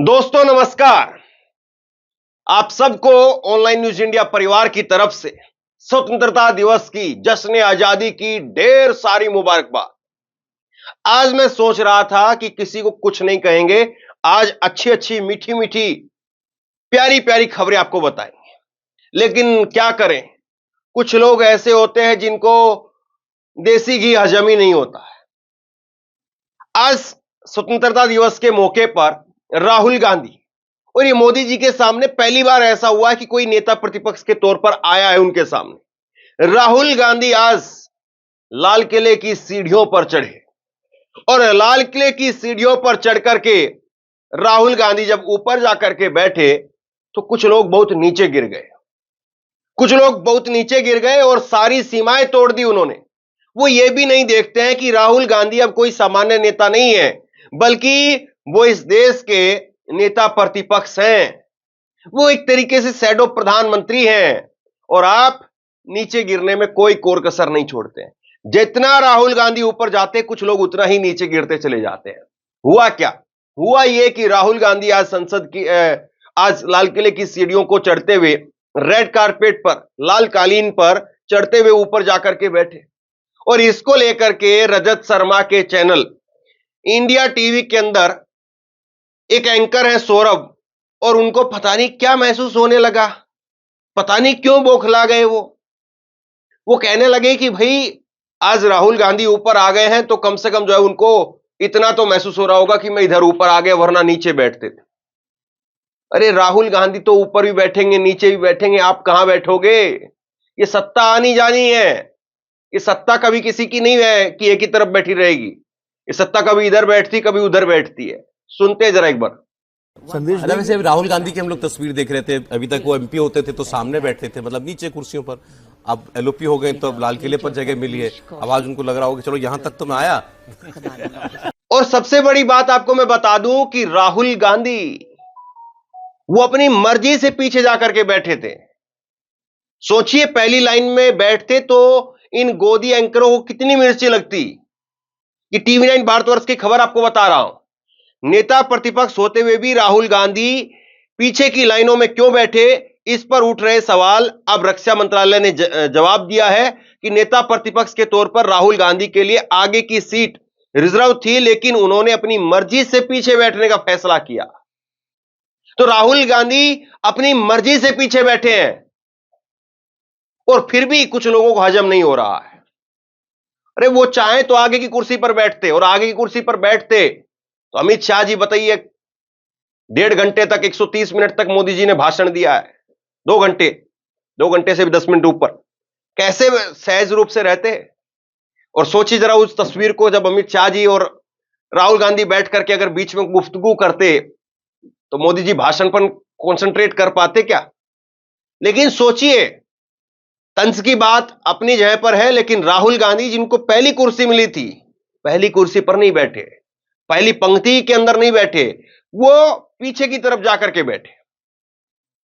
दोस्तों नमस्कार। आप सबको ऑनलाइन न्यूज इंडिया परिवार की तरफ से स्वतंत्रता दिवस की, जश्न आजादी की ढेर सारी मुबारकबाद। आज मैं सोच रहा था कि किसी को कुछ नहीं कहेंगे, आज अच्छी अच्छी मीठी मीठी प्यारी प्यारी खबरें आपको बताएंगे। लेकिन क्या करें, कुछ लोग ऐसे होते हैं जिनको देसी घी हजम ही नहीं होता है। आज स्वतंत्रता दिवस के मौके पर राहुल गांधी और ये मोदी जी के सामने पहली बार ऐसा हुआ है कि कोई नेता प्रतिपक्ष के तौर पर आया है उनके सामने। राहुल गांधी आज लाल किले की सीढ़ियों पर चढ़े और लाल किले की सीढ़ियों पर चढ़ करके राहुल गांधी जब ऊपर जाकर के बैठे तो कुछ लोग बहुत नीचे गिर गए। कुछ लोग बहुत नीचे गिर गए और सारी सीमाएं तोड़ दी उन्होंने। वो ये भी नहीं देखते हैं कि राहुल गांधी अब कोई सामान्य नेता नहीं है, बल्कि वो इस देश के नेता प्रतिपक्ष हैं। वो एक तरीके से शैडो प्रधानमंत्री हैं और आप नीचे गिरने में कोई कोर कसर नहीं छोड़ते हैं। जितना राहुल गांधी ऊपर जाते, कुछ लोग उतना ही नीचे गिरते चले जाते हैं। हुआ क्या? हुआ ये कि राहुल गांधी आज आज लाल किले की सीढ़ियों को चढ़ते हुए, रेड कारपेट पर, लाल कालीन पर चढ़ते हुए ऊपर जाकर के बैठे और इसको लेकर के रजत शर्मा के चैनल इंडिया टीवी के अंदर एक एंकर है सौरभ, और उनको पता नहीं क्या महसूस होने लगा, पता नहीं क्यों बौखला गए। वो कहने लगे कि भाई आज राहुल गांधी ऊपर आ गए हैं तो कम से कम जो है उनको इतना तो महसूस हो रहा होगा कि मैं इधर ऊपर आ गया, वरना नीचे बैठते थे। अरे राहुल गांधी तो ऊपर भी बैठेंगे, नीचे भी बैठेंगे, आप कहां बैठोगे? ये सत्ता आनी जानी है। ये सत्ता कभी किसी की नहीं है कि एक ही तरफ बैठी रहेगी। ये सत्ता कभी इधर बैठती, कभी उधर बैठती है। सुनते जरा एक बार संदेश। वैसे राहुल गांधी की हम लोग तस्वीर देख रहे थे, अभी तक वो एमपी होते थे तो सामने बैठते थे, मतलब नीचे कुर्सियों पर। अब एलओपी हो गए तो अब लाल किले पर जगह मिली है। अब आज उनको लग रहा होगा चलो यहां तक तो मैं आया। और सबसे बड़ी बात आपको मैं बता दूं कि राहुल गांधी वो अपनी मर्जी से पीछे जाकर के बैठे थे। सोचिए, पहली लाइन में बैठते तो इन गोदी एंकरों को कितनी मिर्ची लगती। कि टीवी 9 भारतवर्ष की खबर आपको बता रहा हूं। नेता प्रतिपक्ष होते हुए भी राहुल गांधी पीछे की लाइनों में क्यों बैठे, इस पर उठ रहे सवाल। अब रक्षा मंत्रालय ने जवाब दिया है कि नेता प्रतिपक्ष के तौर पर राहुल गांधी के लिए आगे की सीट रिजर्व थी, लेकिन उन्होंने अपनी मर्जी से पीछे बैठने का फैसला किया। तो राहुल गांधी अपनी मर्जी से पीछे बैठे हैं और फिर भी कुछ लोगों को हजम नहीं हो रहा है। अरे वो चाहे तो आगे की कुर्सी पर बैठते, और आगे की कुर्सी पर बैठते तो अमित शाह जी, बताइए, 1.5 घंटे तक, 130 मिनट तक मोदी जी ने भाषण दिया है। 2 घंटे से भी 10 मिनट ऊपर कैसे सहज रूप से रहते। और सोचिए जरा उस तस्वीर को, जब अमित शाह जी और राहुल गांधी बैठ करके अगर बीच में गुफ्तगू करते तो मोदी जी भाषण पर कंसंट्रेट कर पाते क्या? लेकिन सोचिए, तंज की बात अपनी जगह पर है, लेकिन राहुल गांधी जिनको पहली कुर्सी मिली थी, पहली कुर्सी पर नहीं बैठे, पहली पंक्ति के अंदर नहीं बैठे, वो पीछे की तरफ जाकर के बैठे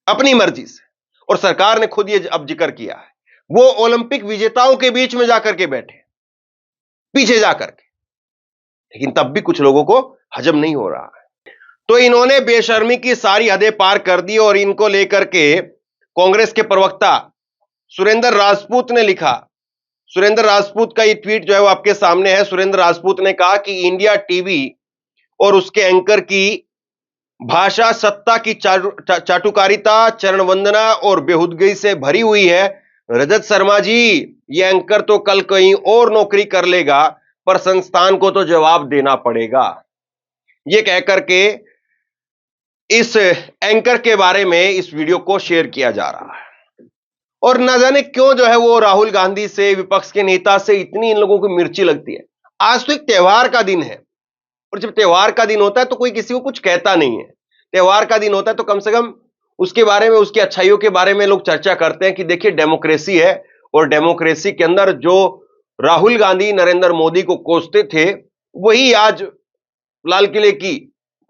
अपनी मर्जी से। और सरकार ने खुद ये अब जिक्र किया है, वो ओलंपिक विजेताओं के बीच में जाकर के बैठे, पीछे जाकर के। लेकिन तब भी कुछ लोगों को हजम नहीं हो रहा है। तो इन्होंने बेशर्मी की सारी हदें पार कर दी और इनको लेकर के कांग्रेस के प्रवक्ता सुरेंद्र राजपूत ने लिखा। सुरेंद्र राजपूत का ये ट्वीट जो है वो आपके सामने है। सुरेंद्र राजपूत ने कहा कि इंडिया टीवी और उसके एंकर की भाषा सत्ता की चाटुकारिता, चरण वंदना और बेहुदगी से भरी हुई है। रजत शर्मा जी, ये एंकर तो कल कहीं और नौकरी कर लेगा, पर संस्थान को तो जवाब देना पड़ेगा। ये कहकर के इस एंकर के बारे में इस वीडियो को शेयर किया जा रहा है। और न जाने क्यों जो है वो राहुल गांधी से, विपक्ष के नेता से इतनी इन लोगों को मिर्ची लगती है। आज तो एक त्योहार का दिन है, और जब त्योहार का दिन होता है तो कोई किसी को कुछ कहता नहीं है। त्योहार का दिन होता है तो कम से कम उसके बारे में, उसकी अच्छाइयों के बारे में लोग चर्चा करते हैं कि देखिए डेमोक्रेसी है, और डेमोक्रेसी के अंदर जो राहुल गांधी नरेंद्र मोदी को कोसते थे, वही आज लाल किले की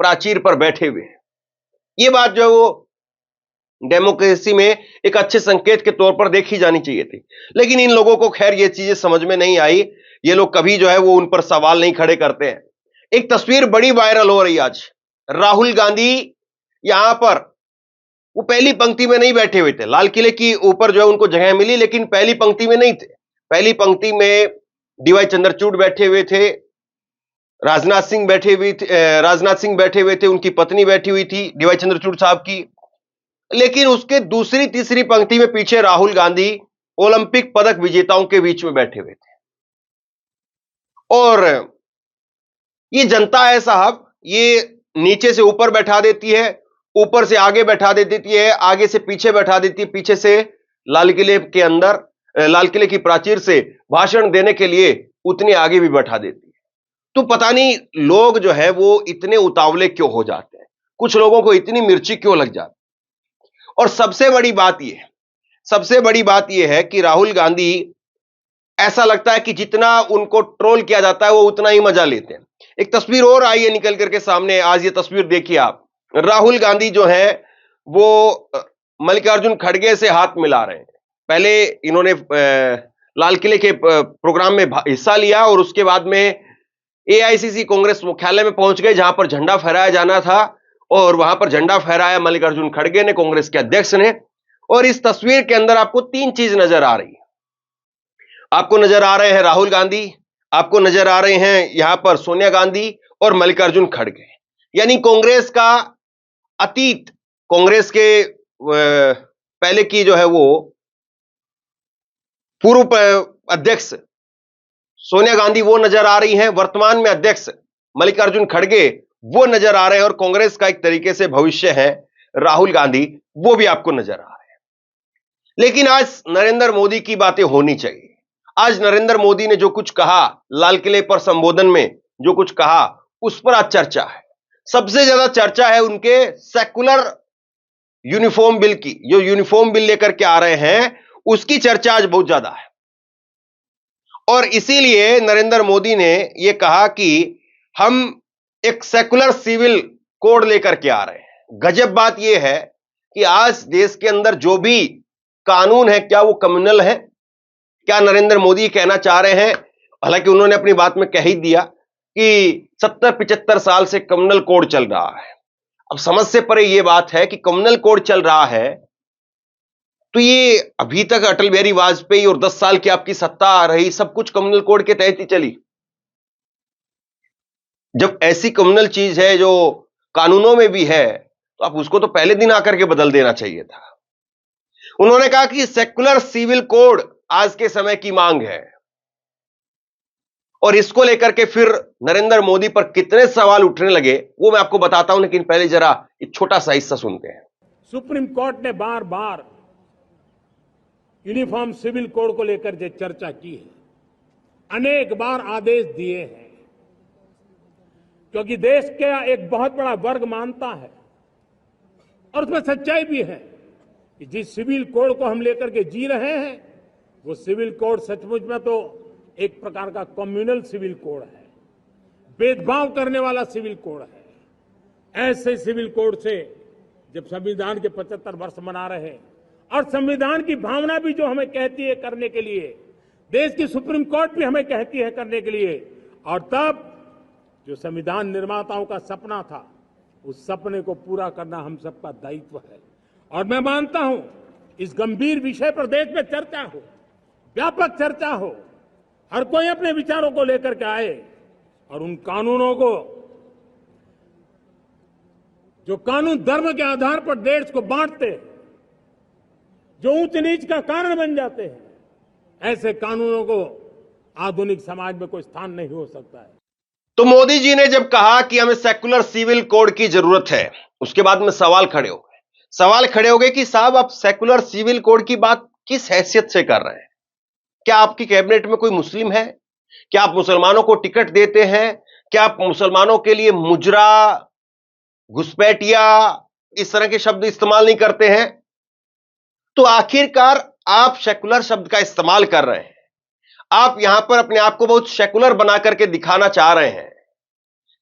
प्राचीर पर बैठे हुए हैं। ये बात जो है वो डेमोक्रेसी में एक अच्छे संकेत के तौर पर देखी जानी चाहिए थी। लेकिन इन लोगों को खैर ये चीजें समझ में नहीं आई। ये लोग कभी जो है वो उन पर सवाल नहीं खड़े करते हैं। एक तस्वीर बड़ी वायरल हो रही है आज। राहुल गांधी यहां पर वो पहली पंक्ति में नहीं बैठे हुए थे। लाल किले की ऊपर जो है उनको जगह मिली, लेकिन पहली पंक्ति में नहीं थे। पहली पंक्ति में डीवाई चंद्रचूड़ बैठे हुए थे, राजनाथ सिंह बैठे हुए थे, उनकी पत्नी बैठी हुई थी डीवाई चंद्रचूड़ साहब की। लेकिन उसके दूसरी तीसरी पंक्ति में पीछे राहुल गांधी ओलंपिक पदक विजेताओं के बीच में बैठे हुए थे। और ये जनता है साहब, ये नीचे से ऊपर बैठा देती है, ऊपर से आगे बैठा देती है, आगे से पीछे बैठा देती है, पीछे से लाल किले के अंदर, लाल किले की प्राचीर से भाषण देने के लिए उतनी आगे भी बैठा देती है। तो पता नहीं लोग जो है वो इतने उतावले क्यों हो जाते हैं, कुछ लोगों को इतनी मिर्ची क्यों लग जाती है। और सबसे बड़ी बात यह है कि राहुल गांधी, ऐसा लगता है कि जितना उनको ट्रोल किया जाता है वो उतना ही मजा लेते हैं। एक तस्वीर और आई है निकल करके सामने, आज ये तस्वीर देखिए आप। राहुल गांधी जो है वो मल्लिकार्जुन खड़गे से हाथ मिला रहे हैं। पहले इन्होंने लाल किले के प्रोग्राम में हिस्सा लिया और उसके बाद में एआईसीसी कांग्रेस मुख्यालय में पहुंच गए, जहां पर झंडा फहराया जाना था, और वहां पर झंडा फहराया मल्लिकार्जुन खड़गे ने, कांग्रेस के अध्यक्ष ने। और इस तस्वीर के अंदर आपको तीन चीज नजर आ रही है। आपको नजर आ रहे हैं राहुल गांधी, आपको नजर आ रहे हैं यहां पर सोनिया गांधी और मल्लिकार्जुन खड़गे, यानी कांग्रेस का अतीत, कांग्रेस के पहले की जो है वो पूर्व अध्यक्ष सोनिया गांधी वो नजर आ रही हैं, वर्तमान में अध्यक्ष मल्लिकार्जुन खड़गे वो नजर आ रहे हैं, और कांग्रेस का एक तरीके से भविष्य है राहुल गांधी, वो भी आपको नजर आ रहे हैं। लेकिन आज नरेंद्र मोदी की बातें होनी चाहिए। आज नरेंद्र मोदी ने जो कुछ कहा, लाल किले पर संबोधन में जो कुछ कहा, उस पर आज चर्चा है। सबसे ज्यादा चर्चा है उनके सेकुलर यूनिफॉर्म बिल की, जो यूनिफॉर्म बिल लेकर के आ रहे हैं उसकी चर्चा आज बहुत ज्यादा है। और इसीलिए नरेंद्र मोदी ने यह कहा कि हम एक सेकुलर सिविल कोड लेकर के आ रहे हैं। गजब बात यह है कि आज देश के अंदर जो भी कानून है, क्या वो कम्युनल है? क्या नरेंद्र मोदी कहना चाह रहे हैं, हालांकि उन्होंने अपनी बात में कह ही दिया कि 70-75 साल से कम्युनल कोड चल रहा है। अब समझ से परे यह बात है कि कम्युनल कोड चल रहा है, तो ये अभी तक अटल बिहारी वाजपेयी और 10 साल की आपकी सत्ता आ रही, सब कुछ कम्युनल कोड के तहत ही चली। जब ऐसी कम्युनल चीज है जो कानूनों में भी है, तो आप उसको तो पहले दिन आकर के बदल देना चाहिए था। उन्होंने कहा कि सेकुलर सिविल कोड आज के समय की मांग है, और इसको लेकर के फिर नरेंद्र मोदी पर कितने सवाल उठने लगे वो मैं आपको बताता हूं, लेकिन पहले जरा एक छोटा सा हिस्सा सुनते हैं। सुप्रीम कोर्ट ने बार बार यूनिफॉर्म सिविल कोड को लेकर जो चर्चा की है, अनेक बार आदेश दिए हैं, क्योंकि देश का एक बहुत बड़ा वर्ग मानता है, और उसमें सच्चाई भी है कि जिस सिविल कोड को हम लेकर के जी रहे हैं, वो सिविल कोड सचमुच में तो एक प्रकार का कम्युनल सिविल कोड है, भेदभाव करने वाला सिविल कोड है। ऐसे सिविल कोड से जब संविधान के 75 वर्ष मना रहे हैं, और संविधान की भावना भी जो हमें कहती है करने के लिए, देश की सुप्रीम कोर्ट भी हमें कहती है करने के लिए, और तब जो संविधान निर्माताओं का सपना था, उस सपने को पूरा करना हम सबका दायित्व है। और मैं मानता हूं इस गंभीर विषय पर देश में चर्चा हो, व्यापक चर्चा हो, हर कोई अपने विचारों को लेकर के आए, और उन कानूनों को, जो कानून धर्म के आधार पर देश को बांटते, जो ऊंच नीच का कारण बन जाते हैं, ऐसे कानूनों को आधुनिक समाज में कोई स्थान नहीं हो सकता है। तो मोदी जी ने जब कहा कि हमें सेकुलर सिविल कोड की जरूरत है, उसके बाद में सवाल खड़े हो गए कि साहब आप सेकुलर सिविल कोड की बात किस हैसियत से कर रहे हैं? क्या आपकी कैबिनेट में कोई मुस्लिम है? क्या आप मुसलमानों को टिकट देते हैं? क्या आप मुसलमानों के लिए मुजरा, घुसपैठिया, इस तरह के शब्द इस्तेमाल नहीं करते हैं? तो आखिरकार आप सेकुलर शब्द का इस्तेमाल कर रहे हैं। आप यहां पर अपने आप को बहुत सेकुलर बना करके दिखाना चाह रहे हैं।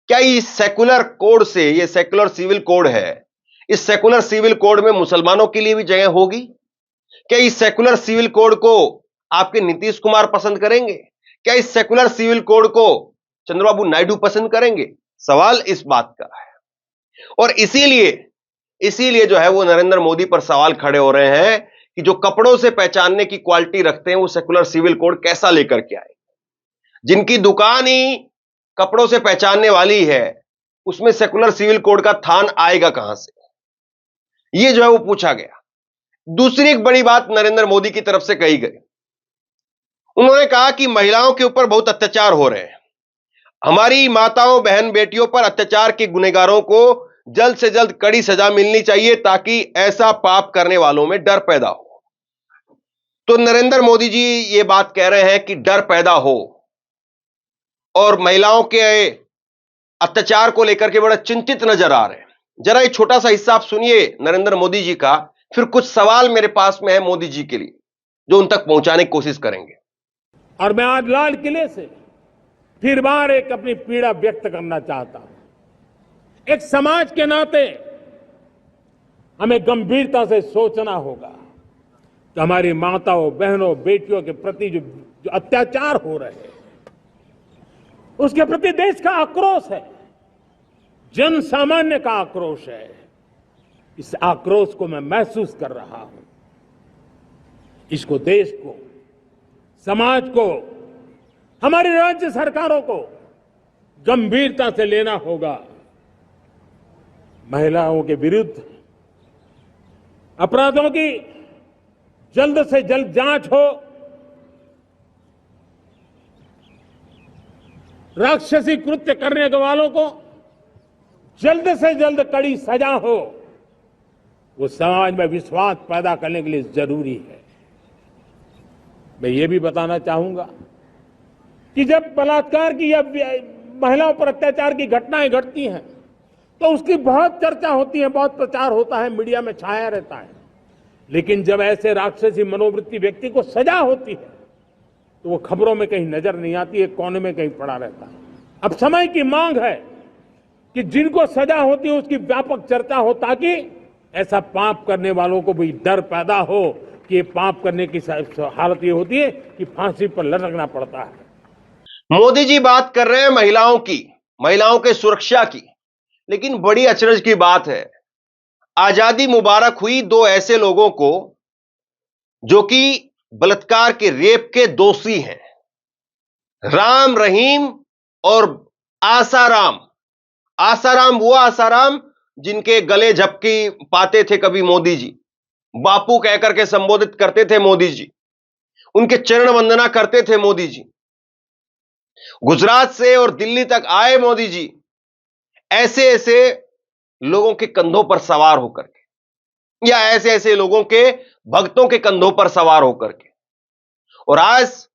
क्या इस सेकुलर कोड से, ये सेकुलर सिविल कोड है, इस सेकुलर सिविल कोड में मुसलमानों के लिए भी जगह होगी? क्या इस सेकुलर सिविल कोड को आपके नीतीश कुमार पसंद करेंगे? क्या इस सेकुलर सिविल कोड को चंद्रबाबू नायडू पसंद करेंगे? सवाल इस बात का है। और इसीलिए इसीलिए जो है वो नरेंद्र मोदी पर सवाल खड़े हो रहे हैं कि जो कपड़ों से पहचानने की क्वालिटी रखते हैं वो सेकुलर सिविल कोड कैसा लेकर के आए। जिनकी दुकान ही कपड़ों से पहचानने वाली है उसमें सेकुलर सिविल कोड का थान आएगा कहां से, ये जो है वो पूछा गया। दूसरी एक बड़ी बात नरेंद्र मोदी की तरफ से कही गई, उन्होंने कहा कि महिलाओं के ऊपर बहुत अत्याचार हो रहे हैं, हमारी माताओं बहन बेटियों पर अत्याचार के गुनहगारों को जल्द से जल्द कड़ी सजा मिलनी चाहिए ताकि ऐसा पाप करने वालों में डर पैदा हो। तो नरेंद्र मोदी जी ये बात कह रहे हैं कि डर पैदा हो और महिलाओं के अत्याचार को लेकर के बड़ा चिंतित नजर आ रहे हैं। जरा एक छोटा सा हिस्सा आप सुनिए नरेंद्र मोदी जी का, फिर कुछ सवाल मेरे पास में है मोदी जी के लिए जो उन तक पहुंचाने की कोशिश करेंगे। और मैं आज लाल किले से फिर बार एक अपनी पीड़ा व्यक्त करना चाहता हूं। एक समाज के नाते हमें गंभीरता से सोचना होगा कि हमारी माताओं बहनों बेटियों के प्रति जो अत्याचार हो रहे हैं उसके प्रति देश का आक्रोश है, जन सामान्य का आक्रोश है। इस आक्रोश को मैं महसूस कर रहा हूं। इसको देश को, समाज को, हमारी राज्य सरकारों को गंभीरता से लेना होगा। महिलाओं के विरुद्ध अपराधों की जल्द से जल्द जांच हो, राक्षसी कृत्य करने वालों को जल्द से जल्द कड़ी सजा हो, वो समाज में विश्वास पैदा करने के लिए जरूरी है। मैं ये भी बताना चाहूंगा कि जब बलात्कार की या महिलाओं पर अत्याचार की घटनाएं घटती हैं तो उसकी बहुत चर्चा होती है, बहुत प्रचार होता है, मीडिया में छाया रहता है। लेकिन जब ऐसे राक्षसी मनोवृत्ति व्यक्ति को सजा होती है तो वो खबरों में कहीं नजर नहीं आती, एक कोने में कहीं पड़ा रहता है। अब समय की मांग है कि जिनको सजा होती है उसकी व्यापक चर्चा हो ताकि ऐसा पाप करने वालों को भी डर पैदा हो कि ये पाप करने की हालत ये होती है कि फांसी पर लटकना पड़ता है। मोदी जी बात कर रहे हैं महिलाओं की, महिलाओं के सुरक्षा की, लेकिन बड़ी अचरज की बात है, आजादी मुबारक हुई दो ऐसे लोगों को जो कि बलात्कार के रेप के दोषी हैं, राम रहीम और आसाराम। आसाराम वो आसाराम जिनके गले झपकी पाते थे कभी मोदी जी, बापू कहकर के संबोधित करते थे मोदी जी, उनके चरण वंदना करते थे मोदी जी, गुजरात से और दिल्ली तक आए मोदी जी, ऐसे ऐसे लोगों के कंधों पर सवार होकर के या ऐसे ऐसे लोगों के भक्तों के कंधों पर सवार होकर के, और आज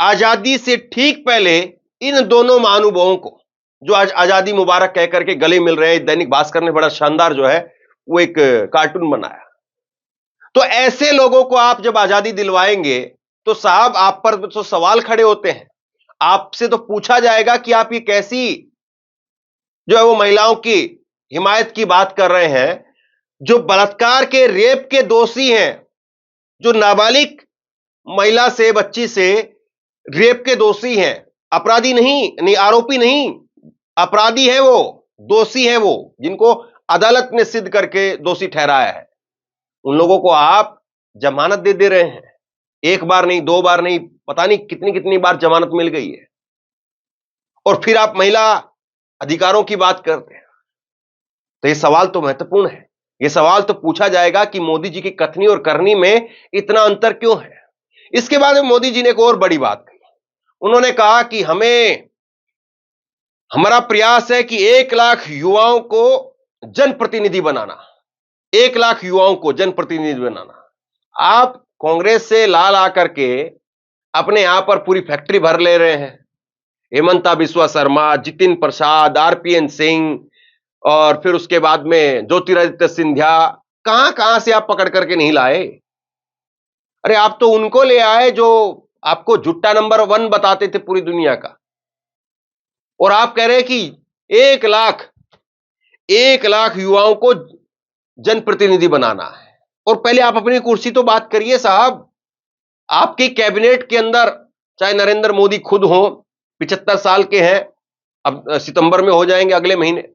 आजादी से ठीक पहले इन दोनों महानुभावों को जो आज आजादी मुबारक कहकर के गले मिल रहे हैं, दैनिक भास्कर ने बड़ा शानदार जो है वो एक कार्टून बनाया। तो ऐसे लोगों को आप जब आजादी दिलवाएंगे तो साहब आप पर तो सवाल खड़े होते हैं, आपसे तो पूछा जाएगा कि आप ये कैसी जो है वो महिलाओं की हिमायत की बात कर रहे हैं, जो बलात्कार के रेप के दोषी हैं, जो नाबालिग महिला से बच्ची से रेप के दोषी हैं, अपराधी नहीं, आरोपी नहीं, अपराधी है वो, दोषी है वो, जिनको अदालत ने सिद्ध करके दोषी ठहराया है, उन लोगों को आप जमानत दे रहे हैं। एक बार नहीं, दो बार नहीं, पता नहीं कितनी कितनी बार जमानत मिल गई है, और फिर आप महिला अधिकारों की बात करते हैं। तो ये सवाल तो महत्वपूर्ण है, ये सवाल तो पूछा जाएगा कि मोदी जी की कथनी और करनी में इतना अंतर क्यों है। इसके बाद में मोदी जी ने एक और बड़ी बात कही, उन्होंने कहा कि हमारा प्रयास है कि 1 लाख युवाओं को जनप्रतिनिधि बनाना, 1 लाख युवाओं को जनप्रतिनिधि बनाना। आप कांग्रेस से लाल आकर के अपने यहां पर पूरी फैक्ट्री भर ले रहे हैं, हेमंता बिस्वा शर्मा, जितिन प्रसाद, आरपीएन सिंह, और फिर उसके बाद में ज्योतिरादित्य सिंधिया, कहां कहां से आप पकड़ करके नहीं लाए। अरे आप तो उनको ले आए जो आपको झुट्टा नंबर 1 बताते थे पूरी दुनिया का, और आप कह रहे हैं कि 1 लाख युवाओं को जनप्रतिनिधि बनाना है। और पहले आप अपनी कुर्सी तो बात करिए साहब, आपकी कैबिनेट के अंदर चाहे नरेंद्र मोदी खुद हो, 75 साल के हैं, अब सितंबर में हो जाएंगे अगले महीने,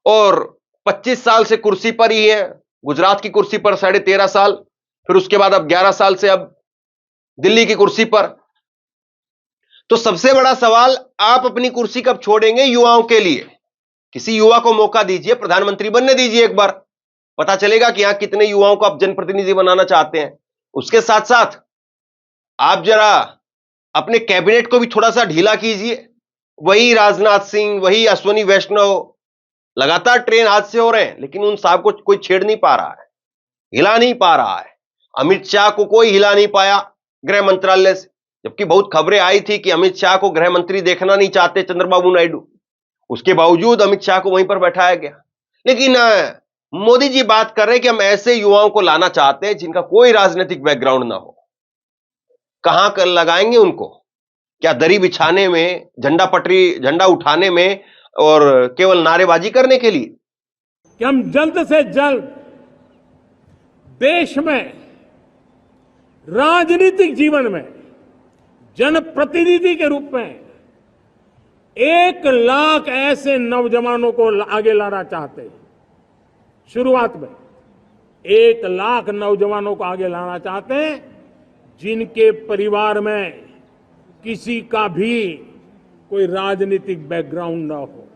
और 25 साल से कुर्सी पर ही है, गुजरात की कुर्सी पर 13.5 साल, फिर उसके बाद अब 11 साल से अब दिल्ली की कुर्सी पर। तो सबसे बड़ा सवाल, आप अपनी कुर्सी कब छोड़ेंगे युवाओं के लिए? किसी युवा को मौका दीजिए, प्रधानमंत्री बनने दीजिए एक बार, पता चलेगा कि यहां कितने युवाओं को आप जनप्रतिनिधि बनाना चाहते हैं। उसके साथ साथ आप जरा अपने कैबिनेट को भी थोड़ा सा ढीला कीजिए। वही राजनाथ सिंह, वही अश्विनी वैष्णव, लगातार ट्रेन हादसे हो रहे हैं, लेकिन उन साहब को कोई छेड़ नहीं पा रहा है, हिला नहीं पा रहा है। अमित शाह को कोई हिला नहीं पाया गृह मंत्रालय से, जबकि बहुत खबरें आई थी कि अमित शाह को गृह मंत्री देखना नहीं चाहते चंद्रबाबू नायडू, उसके बावजूद अमित शाह को वहीं पर बैठाया गया। लेकिन मोदी जी बात कर रहे हैं कि हम ऐसे युवाओं को लाना चाहते हैं जिनका कोई राजनीतिक बैकग्राउंड ना हो। कहां कर लगाएंगे उनको? क्या दरी बिछाने में, झंडा उठाने में और केवल नारेबाजी करने के लिए? कि हम जल्द से जल्द देश में राजनीतिक जीवन में जनप्रतिनिधि के रूप में 1 लाख ऐसे नौजवानों को आगे लाना चाहते हैं। शुरुआत में 1 लाख नौजवानों को आगे लाना चाहते हैं जिनके परिवार में किसी का भी कोई राजनीतिक बैकग्राउंड ना हो,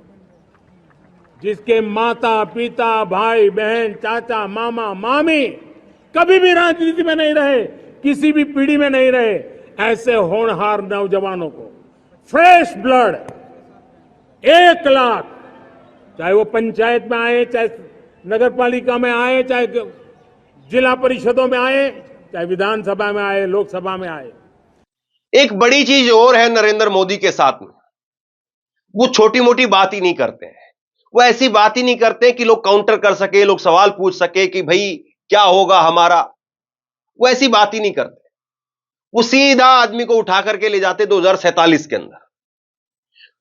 जिसके माता पिता भाई बहन चाचा मामा मामी कभी भी राजनीति में नहीं रहे, किसी भी पीढ़ी में नहीं रहे, ऐसे होनहार नौजवानों को फ्रेश ब्लड 1 लाख, चाहे वो पंचायत में आए, चाहे नगर पालिका में आए, चाहे जिला परिषदों में आए, चाहे विधानसभा में आए, लोकसभा में आए। एक बड़ी चीज और है नरेंद्र मोदी के साथ में, वो छोटी मोटी बात ही नहीं करते हैं। वो ऐसी बात ही नहीं करते कि लोग काउंटर कर सके, लोग सवाल पूछ सके कि भाई क्या होगा हमारा। वो ऐसी बात ही नहीं करते। वो सीधा आदमी को उठा करके ले जाते 2047 के अंदर।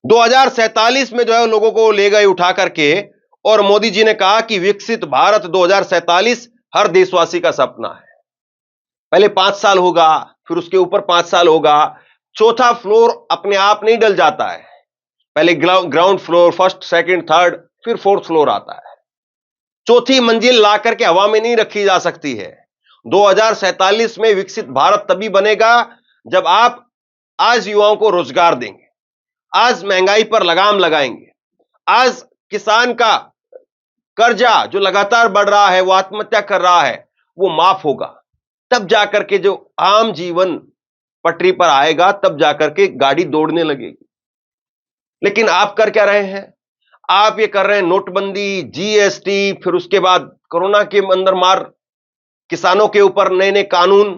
2047 में जो है लोगों को ले गए उठा करके, और मोदी जी ने कहा कि विकसित भारत 2047 हर देशवासी का सपना है। पहले 5 साल होगा, फिर उसके ऊपर 5 साल होगा। चौथा फ्लोर अपने आप नहीं डल जाता है, पहले ground floor, first second third, फिर 4th फ्लोर आता है। चौथी मंजिल ला करके हवा में नहीं रखी जा सकती है। 2047 में विकसित भारत तभी बनेगा जब आप आज युवाओं को रोजगार देंगे, आज महंगाई पर लगाम लगाएंगे, आज किसान का कर्जा जो लगातार बढ़ रहा है, वो आत्महत्या कर रहा है, वो माफ होगा। तब जाकर के जो आम जीवन पटरी पर आएगा, तब जाकर के गाड़ी दौड़ने लगेगी। लेकिन आप कर क्या रहे हैं? आप ये कर रहे हैं नोटबंदी, जीएसटी, फिर उसके बाद कोरोना के अंदर मार, किसानों के ऊपर नए नए कानून।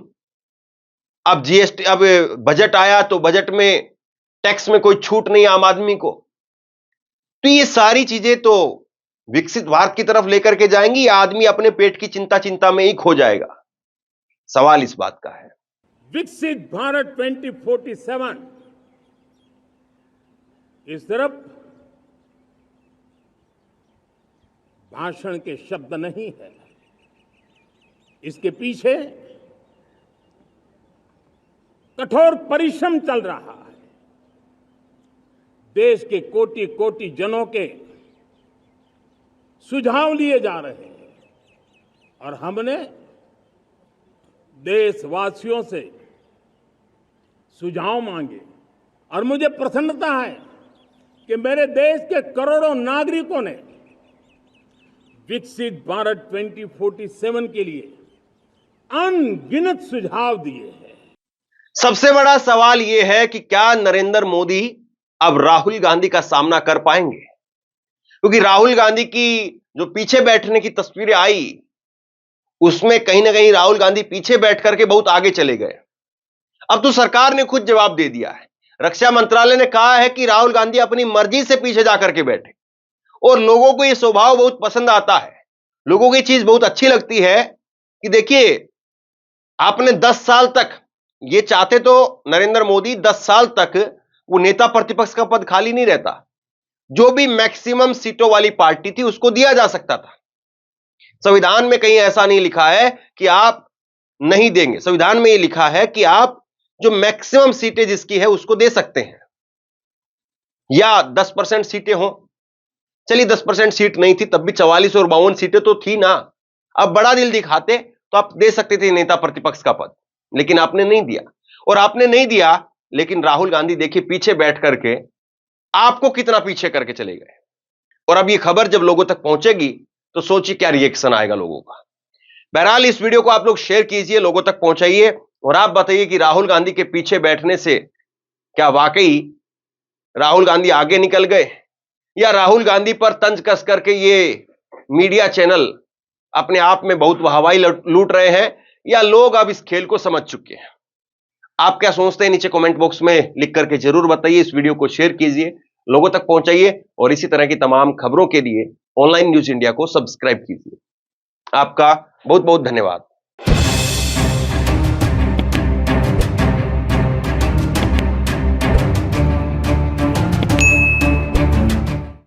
अब जीएसटी, अब बजट आया तो बजट में टैक्स में कोई छूट नहीं आम आदमी को। तो ये सारी चीजें तो विकसित भारत की तरफ लेकर के जाएंगी, या आदमी अपने पेट की चिंता में ही खो जाएगा? सवाल इस बात का है। विकसित भारत 2047 इस तरफ भाषण के शब्द नहीं है, इसके पीछे कठोर परिश्रम चल रहा है। देश के कोटि कोटि जनों के सुझाव लिए जा रहे हैं, और हमने देशवासियों से सुझाव मांगे। और मुझे प्रसन्नता है कि मेरे देश के करोड़ों नागरिकों ने विकसित भारत 2047 के लिए अनगिनत सुझाव दिए हैं। सबसे बड़ा सवाल यह है कि क्या नरेंद्र मोदी अब राहुल गांधी का सामना कर पाएंगे? क्योंकि राहुल गांधी की जो पीछे बैठने की तस्वीरें आई, उसमें कहीं ना कहीं राहुल गांधी पीछे बैठ करके बहुत आगे चले गए। अब तो सरकार ने खुद जवाब दे दिया है। रक्षा मंत्रालय ने कहा है कि राहुल गांधी अपनी मर्जी से पीछे जाकर के बैठे, और लोगों को यह स्वभाव बहुत पसंद आता है। लोगों को यह चीज बहुत अच्छी लगती है कि देखिए, आपने 10 साल तक, ये चाहते तो नरेंद्र मोदी 10 साल तक वो नेता प्रतिपक्ष का पद खाली नहीं रहता। जो भी मैक्सिमम सीटों वाली पार्टी थी उसको दिया जा सकता था। संविधान में कहीं ऐसा नहीं लिखा है कि आप नहीं देंगे। संविधान में यह लिखा है कि आप जो मैक्सिमम सीटें जिसकी है उसको दे सकते हैं, या 10% सीटें हों, चलिए 10% सीट नहीं थी, तब भी 44 और 52 सीटें तो थी ना। अब बड़ा दिल दिखाते तो आप दे सकते थे नेता प्रतिपक्ष का पद, लेकिन आपने नहीं दिया। और आपने नहीं दिया, लेकिन राहुल गांधी देखिए पीछे बैठ करके आपको कितना पीछे करके चले गए। और अब ये खबर जब लोगों तक पहुंचेगी तो सोचिए क्या रिएक्शन आएगा लोगों का। बहरहाल इस वीडियो को आप लोग शेयर कीजिए, लोगों तक पहुंचाइए और आप बताइए कि राहुल गांधी के पीछे बैठने से क्या वाकई राहुल गांधी आगे निकल गए, या राहुल गांधी पर तंज कस करके ये मीडिया चैनल अपने आप में बहुत वाहवाही लूट रहे हैं, या लोग अब इस खेल को समझ चुके हैं। आप क्या सोचते हैं नीचे कमेंट बॉक्स में लिख करके जरूर बताइए। इस वीडियो को शेयर कीजिए, लोगों तक पहुंचाइए और इसी तरह की तमाम खबरों के लिए ऑनलाइन न्यूज इंडिया को सब्सक्राइब कीजिए। आपका बहुत बहुत धन्यवाद।